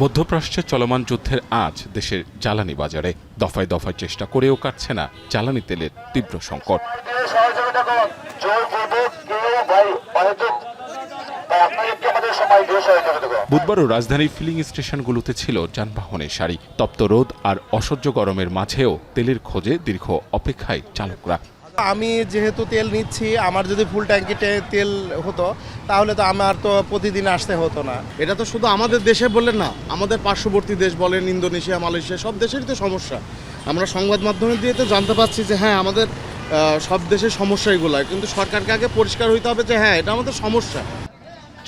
মধ্যপ্রাচ্যে চলমান যুদ্ধের আঁচ দেশের জ্বালানি বাজারে দফায় দফায় চেষ্টা করেও কাটছে না জ্বালানি তেলের তীব্র সংকট। বুধবারও রাজধানীর ফিলিং স্টেশনগুলোতে ছিল যানবাহনের সারি। তপ্ত রোদ আর অসহ্য গরমের মাঝেও তেলের খোঁজে দীর্ঘ অপেক্ষায় চালকরা। আমি যেহেতু তেল নিচ্ছি, আমার যদি ফুল ট্যাঙ্কি তেল হতো তাহলে তো আমার তো প্রতিদিন আসতে হতো না। এটা তো শুধু আমাদের দেশে বললেন না, আমাদের পার্শ্ববর্তী দেশ বলেন, ইন্দোনেশিয়া, মালয়েশিয়া, সব দেশেরই তো সমস্যা। আমরা সংবাদ মাধ্যমে দিয়ে তো জানতে পারছি যে হ্যাঁ আমাদের সব দেশের সমস্যা এগুলো, কিন্তু সরকারকে আগে পরিষ্কার হইতে হবে যে হ্যাঁ এটা আমাদের সমস্যা।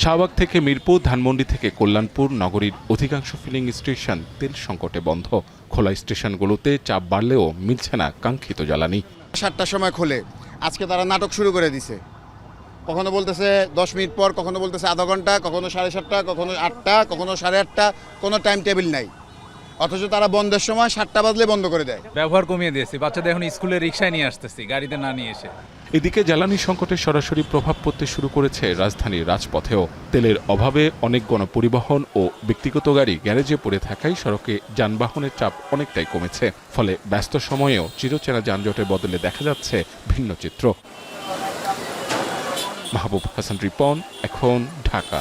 শাহবাগ থেকে মিরপুর, ধানমন্ডি থেকে কল্যাণপুর নগরীর অধিকাংশ ফিলিং স্টেশন তেল সংকটে বন্ধ। খোলা স্টেশনগুলোতে চাপ বাড়লেও মিলছে না কাঙ্ক্ষিত জ্বালানি। 7টার সময় খোলে, আজকে তারা নাটক শুরু করে দিছে। কখনো বলতেছে 10 মিনিট পর, কখনো বলতেছে আধা ঘন্টা, কখনো 7:30টা, কখনো 8টা, কখনো 8:30, কোনো টাইম টেবিল নাই। অথচ তারা বন্ধের সময় 7টা বাজলে বন্ধ করে দেয়। ব্যবহার কমিয়ে দিয়েছি, বাচ্চাদের এখন স্কুলে রিক্সায় নিয়ে আসতেছি, গাড়িতে না নিয়ে এসে। এদিকে জ্বালানি সংকটের সরাসরি প্রভাব পড়তে শুরু করেছে রাজধানীর রাজপথেও। তেলের অভাবে অনেক গণপরিবহন ও ব্যক্তিগত গাড়ি গ্যারেজে পড়ে থাকায় সড়কে যানবাহনের চাপ অনেকটাই কমেছে। ফলে ব্যস্ত সময়েও চিরচেনা যানজটের বদলে দেখা যাচ্ছে ভিন্ন চিত্র। মাহবুব হাসান রিপন, এখন, ঢাকা।